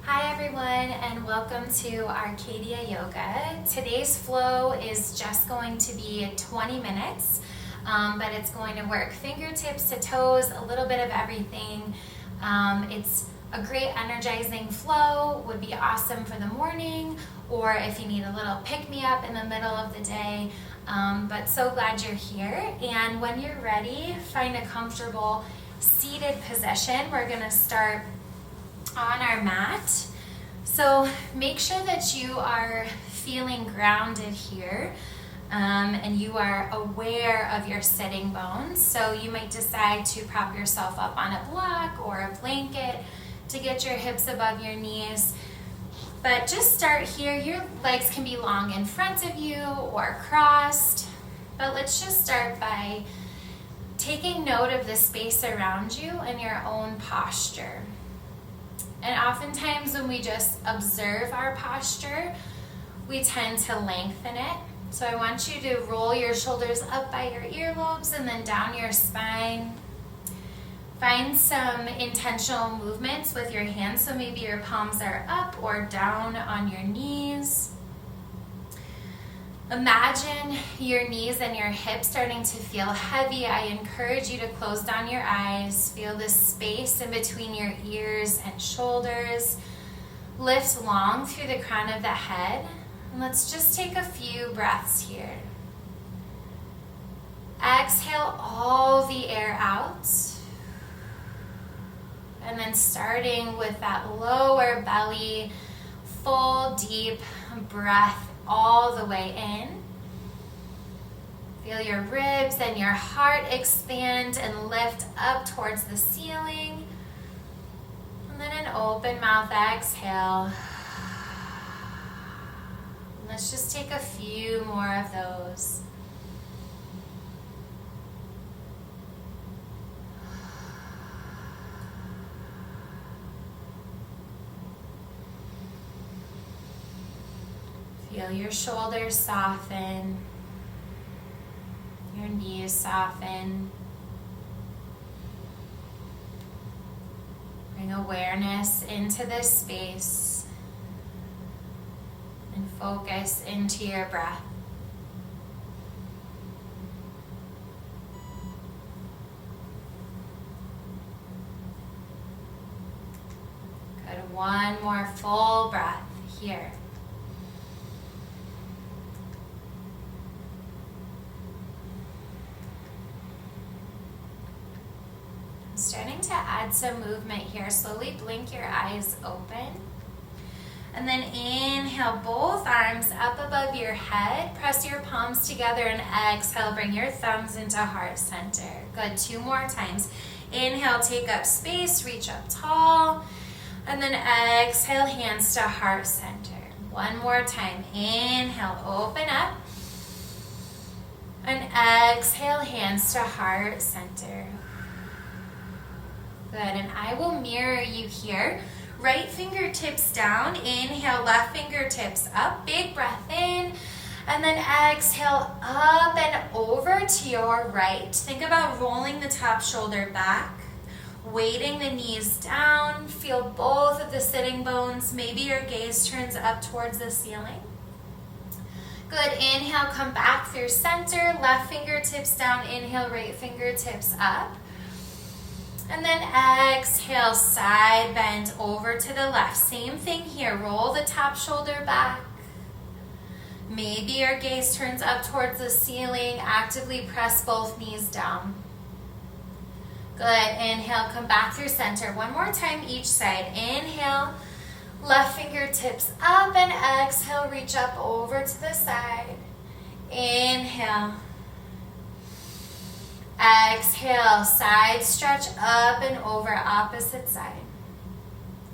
Hi everyone, and welcome to Arcadia Yoga. Today's flow is just going to be 20 minutes, but it's going to work fingertips to toes, a little bit of everything. It's a great energizing flow, would be awesome for the morning, or if you need a little pick-me-up in the middle of the day. But so glad you're here. And when you're ready, find a comfortable seated position. We're gonna start on our mat. So make sure that you are feeling grounded here and you are aware of your sitting bones. So you might decide to prop yourself up on a block or a blanket to get your hips above your knees. But just start here. Your legs can be long in front of you or crossed. But let's just start by taking note of the space around you and your own posture. And oftentimes when we just observe our posture, we tend to lengthen it. So I want you to roll your shoulders up by your earlobes and then down your spine. Find some intentional movements with your hands. So maybe your palms are up or down on your knees. Imagine your knees and your hips starting to feel heavy. I encourage you to close down your eyes. Feel the space in between your ears and shoulders. Lift long through the crown of the head. And let's just take a few breaths here. Exhale all the air out. And then starting with that lower belly, full deep breath all the way in. Feel your ribs and your heart expand and lift up towards the ceiling. And then an open mouth exhale. Let's just take a few more of those. Feel your shoulders soften, your knees soften. Bring awareness into this space and focus into your breath. Good, one more full breath here. Starting to add some movement here. Slowly blink your eyes open. And then inhale both arms up above your head. Press your palms together and exhale. Bring your thumbs into heart center. Good, 2 more times. Inhale, take up space, reach up tall. And then exhale, hands to heart center. 1 more time. Inhale, open up. And exhale, hands to heart center. Good, and I will mirror you here. Right fingertips down, inhale, left fingertips up, big breath in, and then exhale up and over to your right. Think about rolling the top shoulder back, weighting the knees down, feel both of the sitting bones. Maybe your gaze turns up towards the ceiling. Good, inhale, come back through center, left fingertips down, inhale, right fingertips up. And then exhale, side bend over to the left. Same thing here, roll the top shoulder back. Maybe your gaze turns up towards the ceiling. Actively press both knees down. Good, inhale, come back through center. 1 more time each side. Inhale, left fingertips up and exhale, reach up over to the side. Inhale. Exhale, side stretch up and over, opposite side.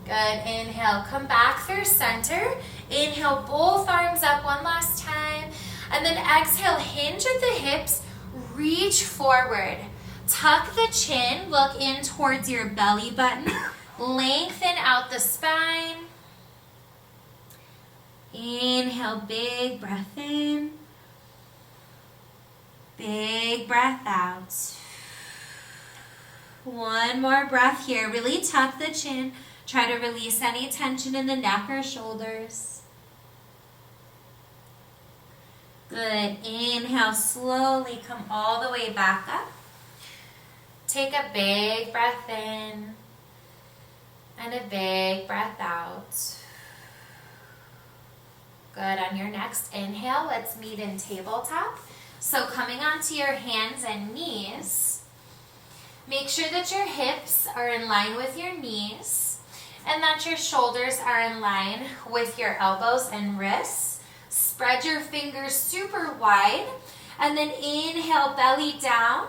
Good, inhale, come back through center. Inhale, both arms up 1 last time. And then exhale, hinge at the hips, reach forward. Tuck the chin, look in towards your belly button. Lengthen out the spine. Inhale, big breath in. Big breath out. 1 more breath here. Really tuck the chin. Try to release any tension in the neck or shoulders. Good. Inhale, slowly come all the way back up. Take a big breath in and a big breath out. Good. On your next inhale, let's meet in tabletop. So coming onto your hands and knees, make sure that your hips are in line with your knees and that your shoulders are in line with your elbows and wrists. Spread your fingers super wide and then inhale, belly down.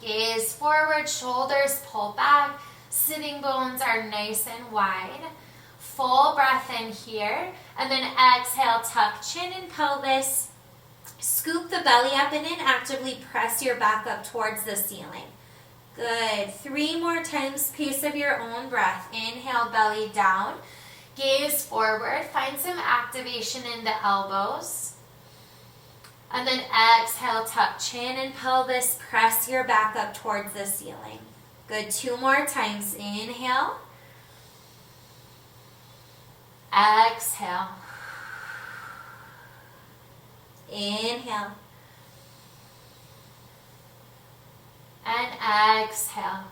Gaze forward, shoulders pull back. Sitting bones are nice and wide. Full breath in here. And then exhale, tuck chin and pelvis. Scoop the belly up and in. Actively press your back up towards the ceiling. Good. 3 more times, pace of your own breath. Inhale, belly down. Gaze forward. Find some activation in the elbows. And then exhale, tuck chin and pelvis. Press your back up towards the ceiling. Good. 2 more times. Inhale. Exhale. Inhale. And exhale.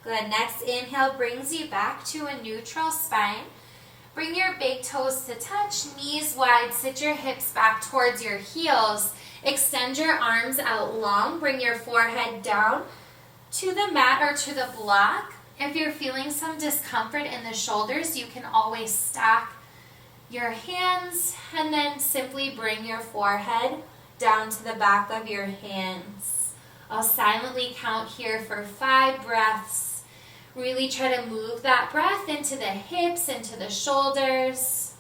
Good. Next inhale brings you back to a neutral spine. Bring your big toes to touch, knees wide, sit your hips back towards your heels. Extend your arms out long, bring your forehead down to the mat or to the block. If you're feeling some discomfort in the shoulders, you can always stack your hands and then simply bring your forehead down to the back of your hands. I'll silently count here for 5 breaths. Really try to move that breath into the hips, into the shoulders.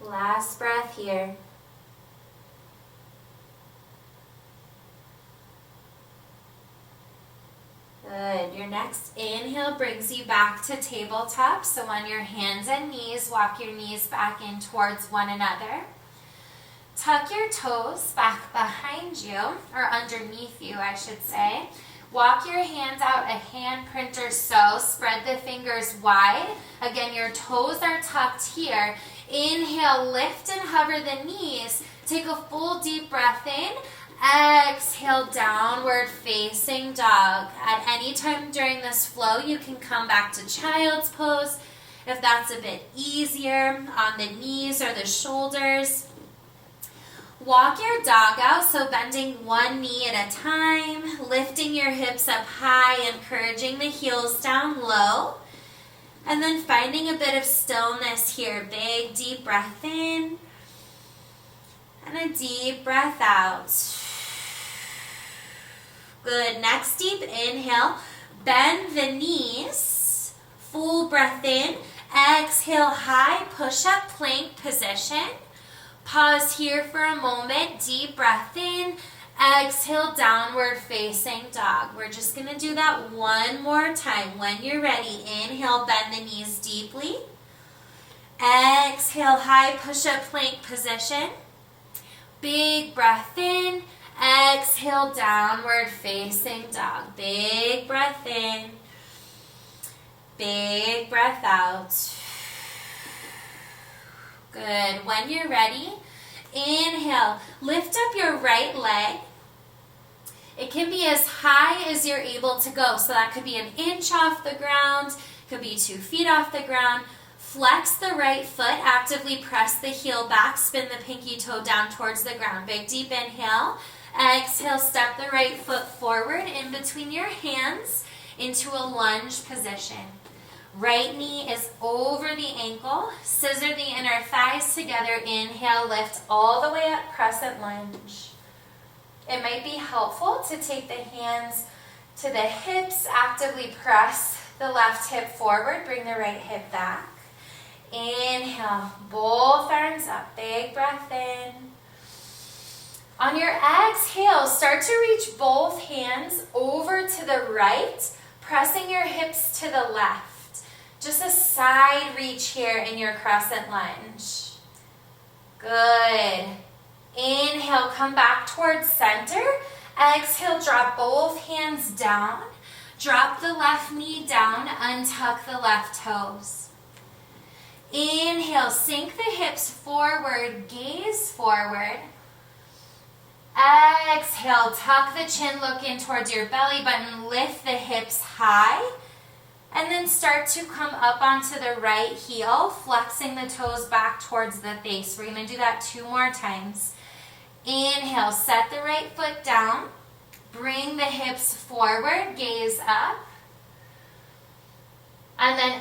Last breath here. Good. Your next inhale brings you back to tabletop. So on your hands and knees, walk your knees back in towards one another. Tuck your toes back behind you, or underneath you, I should say. Walk your hands out a handprint or so. Spread the fingers wide. Again, your toes are tucked here. Inhale, lift and hover the knees. Take a full deep breath in. Exhale, downward facing dog. At any time during this flow, you can come back to child's pose if that's a bit easier on the knees or the shoulders. Walk your dog out, so bending one knee at a time, lifting your hips up high, encouraging the heels down low, and then finding a bit of stillness here. Big, deep breath in, and a deep breath out. Good. Next deep inhale, bend the knees, full breath in, exhale, high push-up plank position. Pause here for a moment, deep breath in, exhale, downward facing dog. We're just going to do that one more time. When you're ready, inhale, bend the knees deeply. Exhale, high push-up plank position. Big breath in, exhale, downward facing dog. Big breath in, big breath out. Good. When you're ready, inhale, lift up your right leg. It can be as high as you're able to go. So that could be an inch off the ground, could be 2 feet off the ground. Flex the right foot, actively press the heel back, spin the pinky toe down towards the ground. Big deep inhale. Exhale, step the right foot forward in between your hands into a lunge position. Right knee is over the ankle. Scissor the inner thighs together. Inhale, lift all the way up, crescent lunge. It might be helpful to take the hands to the hips. Actively press the left hip forward. Bring the right hip back. Inhale, both arms up. Big breath in. On your exhale, start to reach both hands over to the right, pressing your hips to the left. Just a side reach here in your crescent lunge. Good. Inhale, come back towards center. Exhale, drop both hands down. Drop the left knee down, untuck the left toes. Inhale, sink the hips forward, gaze forward. Exhale, tuck the chin, look in towards your belly button, lift the hips high, and then start to come up onto the right heel, flexing the toes back towards the face. We're going to do that 2 more times. Inhale, set the right foot down, bring the hips forward, gaze up, and then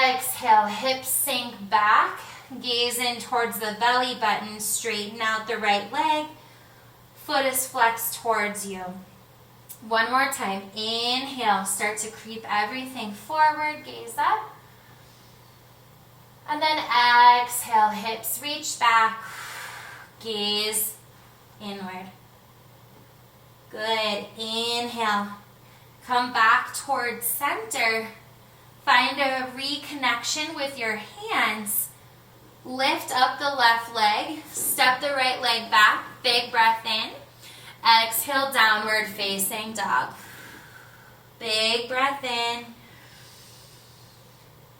exhale, hips sink back, gaze in towards the belly button, straighten out the right leg, foot is flexed towards you. 1 more time. Inhale, start to creep everything forward, gaze up. And then exhale, hips reach back, gaze inward. Good. Inhale, come back towards center. Find a reconnection with your hands. Lift up the left leg, step the right leg back, big breath in. Exhale, downward facing dog. Big breath in.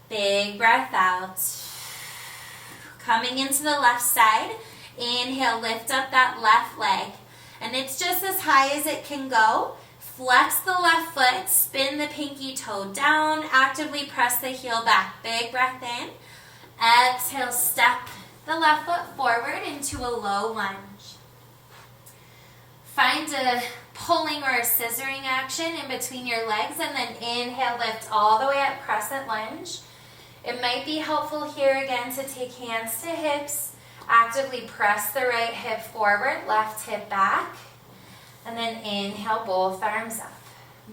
Big breath out. Coming into the left side. Inhale, lift up that left leg. And it's just as high as it can go. Flex the left foot, spin the pinky toe down, actively press the heel back. Big breath in. Exhale, step the left foot forward into a low lunge. Find a pulling or a scissoring action in between your legs, and then inhale, lift all the way up, crescent lunge. It might be helpful here again to take hands to hips, actively press the right hip forward, left hip back, and then inhale, both arms up.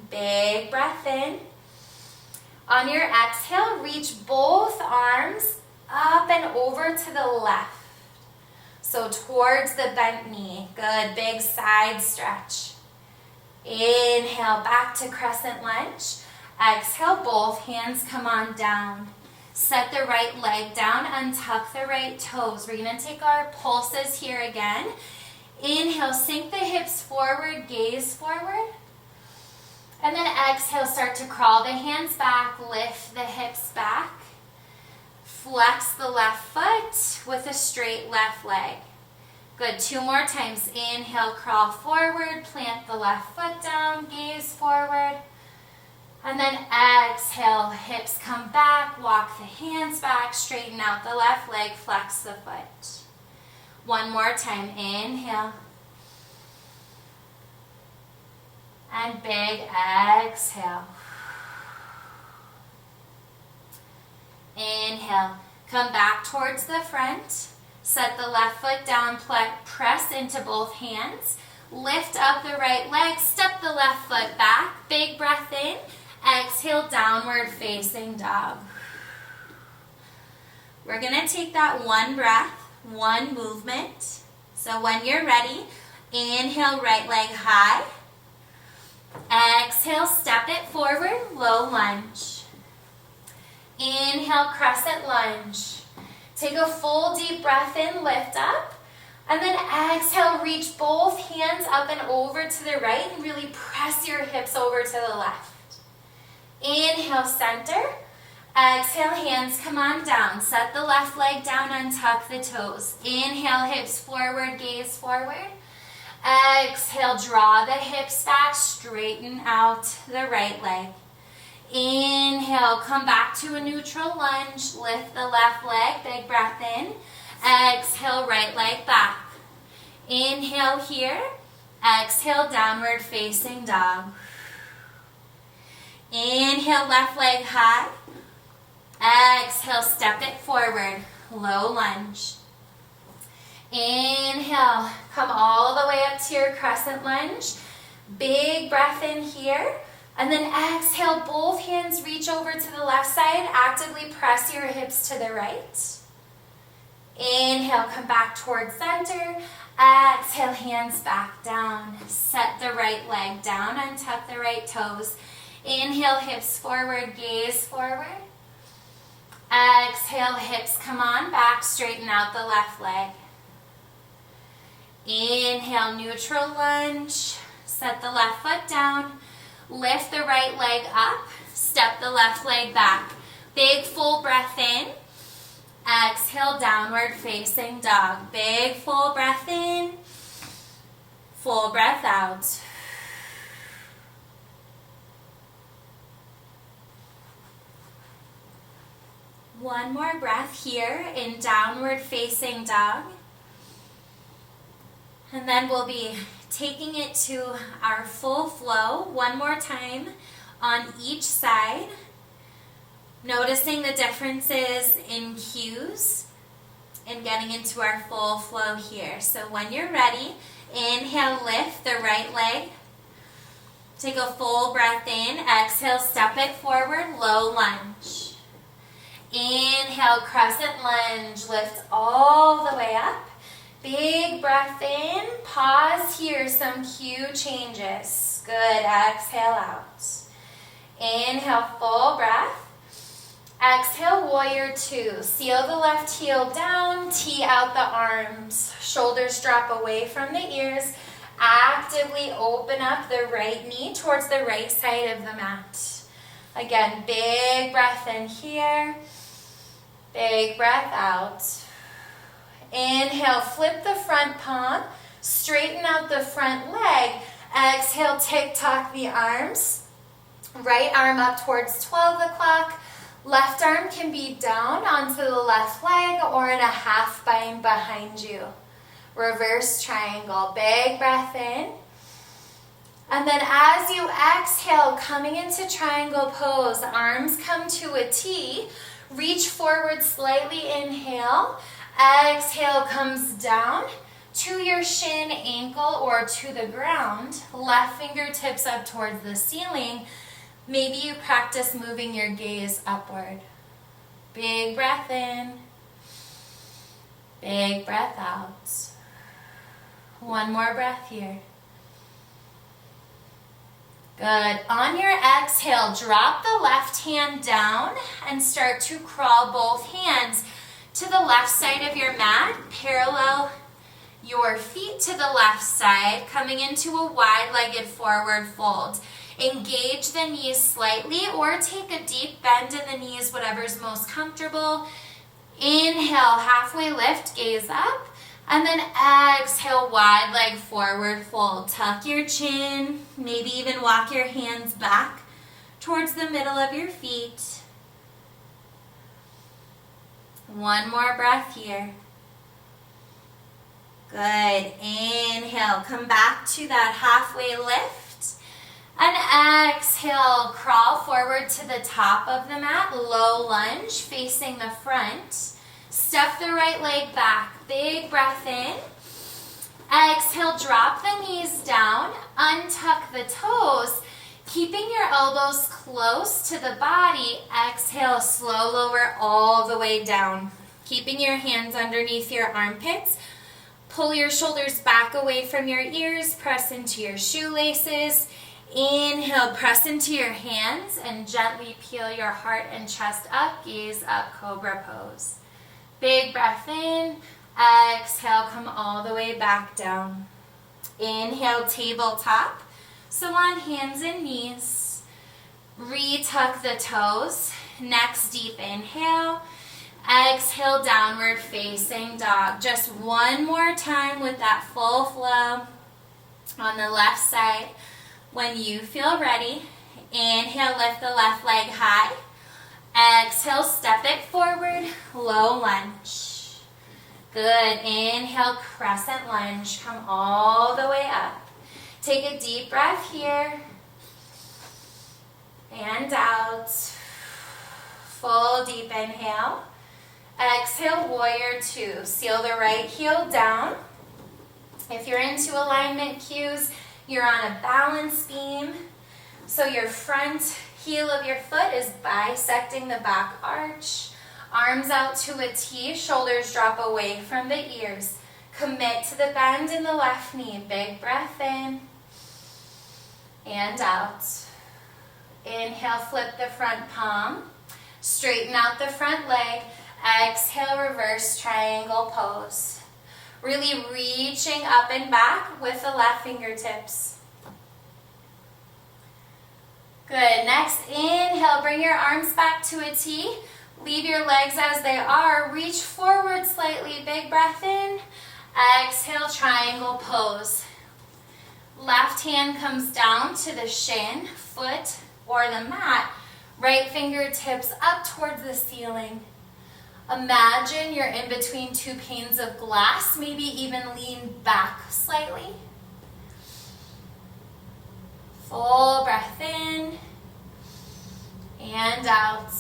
Big breath in. On your exhale, reach both arms up and over to the left. So towards the bent knee. Good, big side stretch. Inhale, back to crescent lunge. Exhale, both hands come on down. Set the right leg down, untuck the right toes. We're going to take our pulses here again. Inhale, sink the hips forward, gaze forward. And then exhale, start to crawl the hands back, lift the hips back. Flex the left foot with a straight left leg. Good, 2 more times. Inhale, crawl forward, plant the left foot down, gaze forward. And then exhale, hips come back, walk the hands back, straighten out the left leg, flex the foot. 1 more time. Inhale. And big exhale. Inhale, come back towards the front. Set the left foot down, press into both hands. Lift up the right leg, step the left foot back. Big breath in. Exhale, downward facing dog. We're going to take that 1 breath, 1 movement. So when you're ready, inhale, right leg high. Exhale, step it forward, low lunge. Inhale, crescent lunge. Take a full deep breath in, lift up. And then exhale, reach both hands up and over to the right and really press your hips over to the left. Inhale, center. Exhale, hands come on down. Set the left leg down, untuck the toes. Inhale, hips forward, gaze forward. Exhale, draw the hips back, straighten out the right leg. Inhale, come back to a neutral lunge. Lift the left leg, big breath in. Exhale, right leg back. Inhale here. Exhale, downward facing dog. Inhale, left leg high. Exhale, step it forward, low lunge. Inhale, come all the way up to your crescent lunge. Big breath in here. And then exhale, both hands reach over to the left side. Actively press your hips to the right. Inhale. Inhale, come back towards center. Exhale, hands back down. Set the right leg down, untuck the right toes. Inhale, hips forward, gaze forward. Exhale, hips come on back, straighten out the left leg. Inhale, neutral lunge. Set the left foot down. Lift the right leg up. Step the left leg back. Big full breath in. Exhale, downward facing dog. Big full breath in. Full breath out. One more breath here in downward facing dog. And then we'll be taking it to our full flow one more time on each side. Noticing the differences in cues and getting into our full flow here. So when you're ready, inhale, lift the right leg. Take a full breath in. Exhale, step it forward, low lunge. Inhale, crescent lunge, lift all the way up. Big breath in, pause here, some cue changes. Good, exhale out. Inhale, full breath. Exhale, warrior two. Seal the left heel down, tee out the arms. Shoulders drop away from the ears. Actively open up the right knee towards the right side of the mat. Again, big breath in here. Big breath out. Inhale, flip the front palm. Straighten out the front leg. Exhale, tick-tock the arms. Right arm up towards 12 o'clock. Left arm can be down onto the left leg or in a half bind behind you. Reverse triangle. Big breath in. And then as you exhale, coming into triangle pose, arms come to a T. Reach forward slightly, inhale. Exhale comes down to your shin, ankle, or to the ground. Left fingertips up towards the ceiling. Maybe you practice moving your gaze upward. Big breath in. Big breath out. One more breath here. Good. On your exhale, drop the left hand down and start to crawl both hands to the left side of your mat. Parallel your feet to the left side, coming into a wide-legged forward fold. Engage the knees slightly or take a deep bend in the knees, whatever's most comfortable. Inhale, halfway lift, gaze up. And then exhale, wide leg forward fold. Tuck your chin, maybe even walk your hands back towards the middle of your feet. One more breath here. Good. Inhale, come back to that halfway lift. And exhale, crawl forward to the top of the mat, low lunge, facing the front. Step the right leg back, big breath in. Exhale, drop the knees down, untuck the toes, keeping your elbows close to the body. Exhale, slow lower all the way down. Keeping your hands underneath your armpits. Pull your shoulders back away from your ears, press into your shoelaces. Inhale, press into your hands and gently peel your heart and chest up, gaze up, cobra pose. Big breath in, exhale, come all the way back down. Inhale, tabletop. So on hands and knees, retuck the toes. Next, deep inhale. Exhale, downward facing dog. Just one more time with that full flow on the left side. When you feel ready, inhale, lift the left leg high. Exhale, step it forward, low lunge. Good. Inhale, crescent lunge. Come all the way up. Take a deep breath here. And out. Full deep inhale. Exhale, warrior two. Seal the right heel down. If you're into alignment cues, you're on a balance beam. So your front heel of your foot is bisecting the back arch. Arms out to a T, shoulders drop away from the ears. Commit to the bend in the left knee. Big breath in and out. Inhale, flip the front palm. Straighten out the front leg. Exhale, reverse triangle pose. Really reaching up and back with the left fingertips. Good. Next, inhale, bring your arms back to a T. Leave your legs as they are. Reach forward slightly. Big breath in. Exhale, triangle pose. Left hand comes down to the shin, foot, or the mat. Right fingertips up towards the ceiling. Imagine you're in between two panes of glass. Maybe even lean back slightly. Full breath in and out.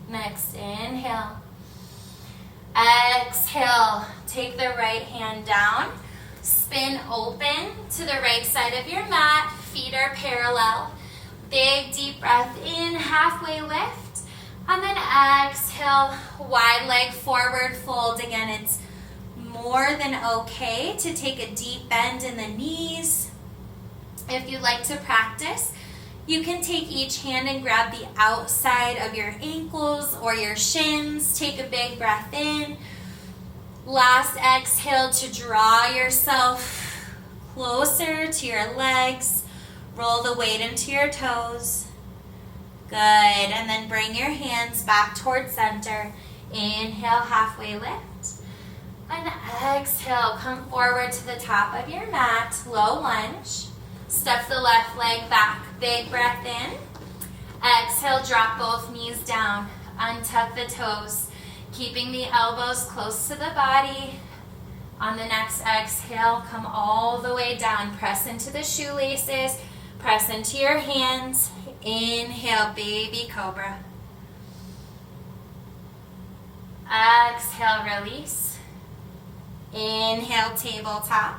Next, inhale. Exhale, take the right hand down. Spin open to the right side of your mat. Feet are parallel. Big deep breath in, halfway lift. And then exhale, wide leg forward fold. Again, it's more than okay to take a deep bend in the knees. If you'd like to practice, you can take each hand and grab the outside of your ankles or your shins. Take a big breath in. Last exhale to draw yourself closer to your legs. Roll the weight into your toes. Good. And then bring your hands back towards center. Inhale, halfway lift. And exhale, come forward to the top of your mat. Low lunge. Step the left leg back. Big breath in. Exhale, drop both knees down. Untuck the toes. Keeping the elbows close to the body. On the next exhale, come all the way down. Press into the shoelaces. Press into your hands. Inhale, baby cobra. Exhale, release. Inhale, tabletop.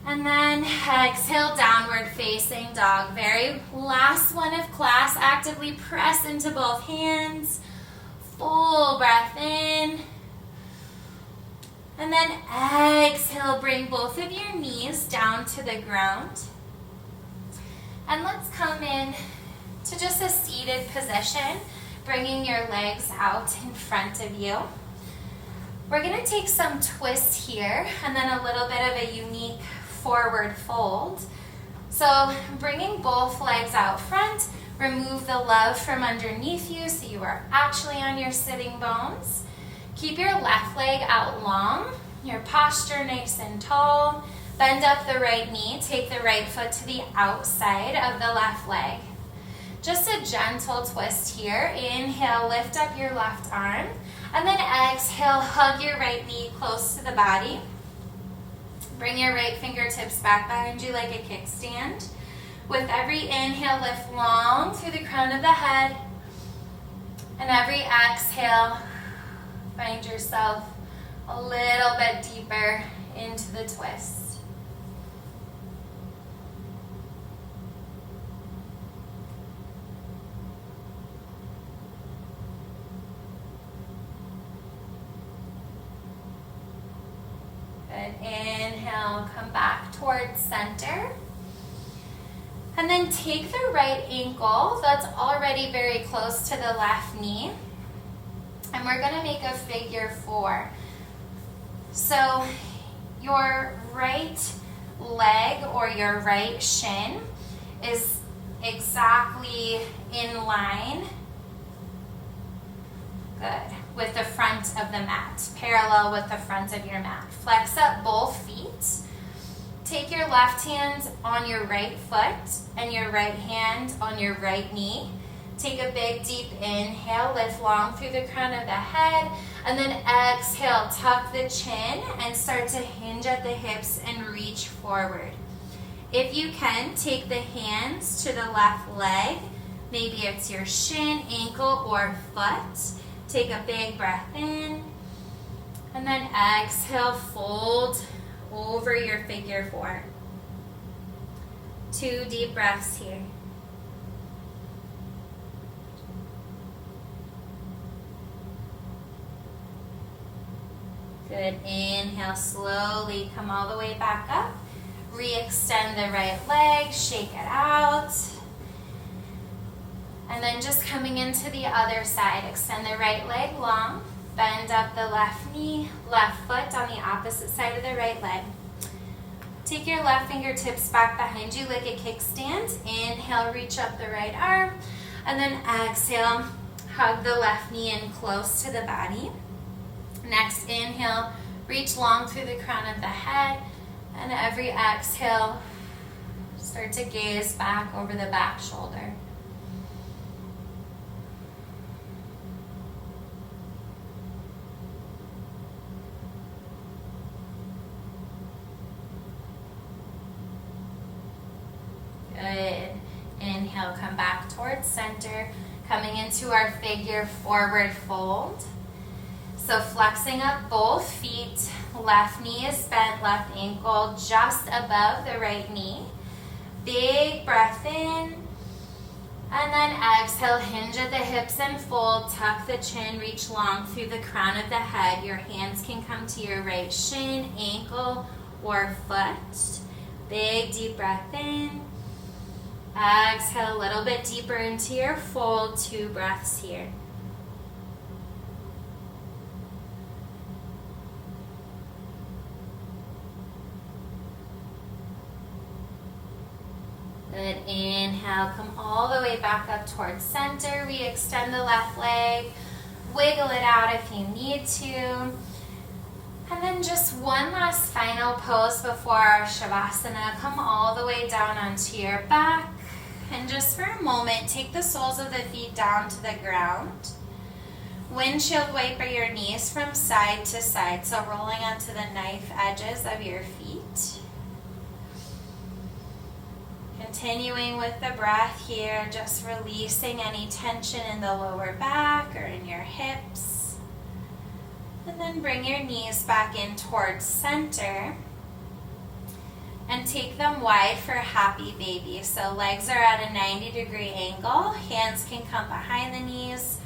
And then exhale, downward facing dog. Very last one of class. Actively press into both hands. Full breath in. And then exhale, bring both of your knees down to the ground. And let's come in to just a seated position, bringing your legs out in front of you. We're going to take some twists here and then a little bit of a unique forward fold. So bringing both legs out front, remove the love from underneath you so you are actually on your sitting bones. Keep your left leg out long, your posture nice and tall. Bend up the right knee, take the right foot to the outside of the left leg. Just a gentle twist here. Inhale, lift up your left arm. And then exhale, hug your right knee close to the body. Bring your right fingertips back behind you like a kickstand. With every inhale, lift long through the crown of the head. And every exhale, find yourself a little bit deeper into the twist. Good. Inhale, come back towards center. And then take the right ankle that's already very close to the left knee. And we're going to make a figure 4. So your right leg or your right shin is exactly in line. Good. With the front of the mat, parallel with the front of your mat. Flex up both feet. Take your left hand on your right foot and your right hand on your right knee. Take a big deep inhale, lift long through the crown of the head, and then exhale, tuck the chin and start to hinge at the hips and reach forward. If you can, take the hands to the left leg. Maybe it's your shin, ankle, or foot. Take a big breath in, and then exhale, fold over your figure 4. 2 deep breaths here. Good. Inhale, slowly come all the way back up. Re-extend the right leg, shake it out. And then just coming into the other side, extend the right leg long, bend up the left knee, left foot on the opposite side of the right leg. Take your left fingertips back behind you like a kickstand. Inhale, reach up the right arm, and then exhale, hug the left knee in close to the body. Next inhale, reach long through the crown of the head, and every exhale, start to gaze back over the back shoulder. Good. Inhale, come back towards center, coming into our figure forward fold. So flexing up both feet, left knee is bent, left ankle just above the right knee. Big breath in, and then exhale, hinge at the hips and fold, tuck the chin, reach long through the crown of the head. Your hands can come to your right shin, ankle, or foot. Big deep breath in. Exhale a little bit deeper into your fold, 2 breaths here. Good. Inhale, come all the way back up towards center. Re-extend the left leg. Wiggle it out if you need to. And then just one last final pose before our Shavasana. Come all the way down onto your back. And just for a moment, take the soles of the feet down to the ground. Windshield wiper your knees from side to side, so rolling onto the knife edges of your feet. Continuing with the breath here, just releasing any tension in the lower back or in your hips. And then bring your knees back in towards center. And take them wide for happy baby. So legs are at a 90-degree angle. Hands can come behind the knees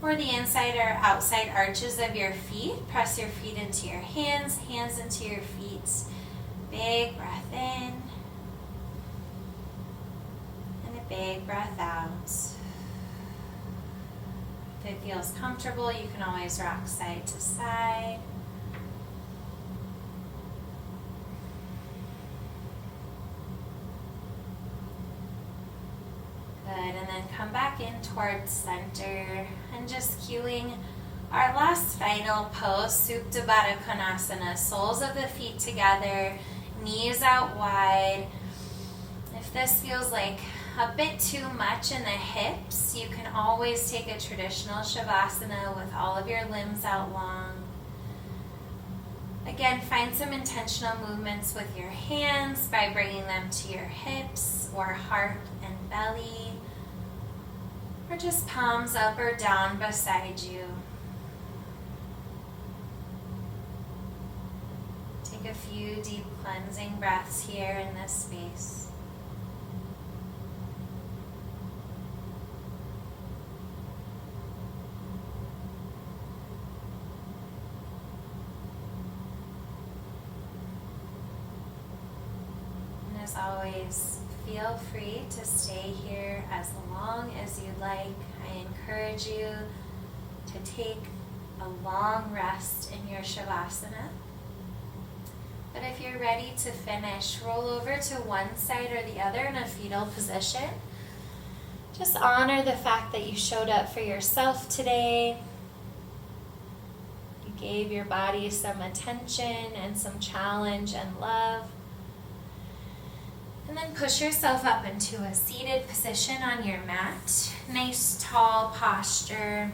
or the inside or outside arches of your feet. Press your feet into your hands, hands into your feet. Big breath in. And a big breath out. If it feels comfortable, you can always rock side to side. Good, and then come back in towards center and just cueing our last final pose, Supta Baddha Konasana. Soles of the feet together, knees out wide. If this feels like a bit too much in the hips, you can always take a traditional Shavasana with all of your limbs out long. Again, find some intentional movements with your hands by bringing them to your hips or heart and belly, or just palms up or down beside you. Take a few deep cleansing breaths here in this space. As always, feel free to stay here as long as you'd like. I encourage you to take a long rest in your Shavasana. But if you're ready to finish, roll over to one side or the other in a fetal position. Just honor the fact that you showed up for yourself today. You gave your body some attention and some challenge and love. And then push yourself up into a seated position on your mat. Nice tall posture.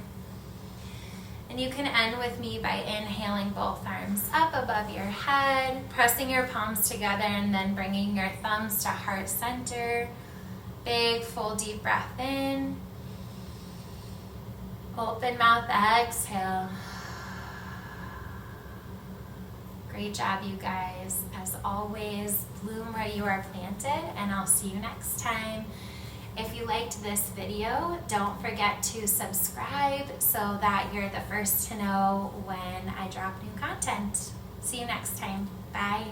And you can end with me by inhaling both arms up above your head, pressing your palms together, and then bringing your thumbs to heart center. Big, full, deep breath in. Open mouth, exhale. Great job, you guys. As always, bloom where you are planted, and I'll see you next time. If you liked this video, don't forget to subscribe so that you're the first to know when I drop new content. See you next time. Bye.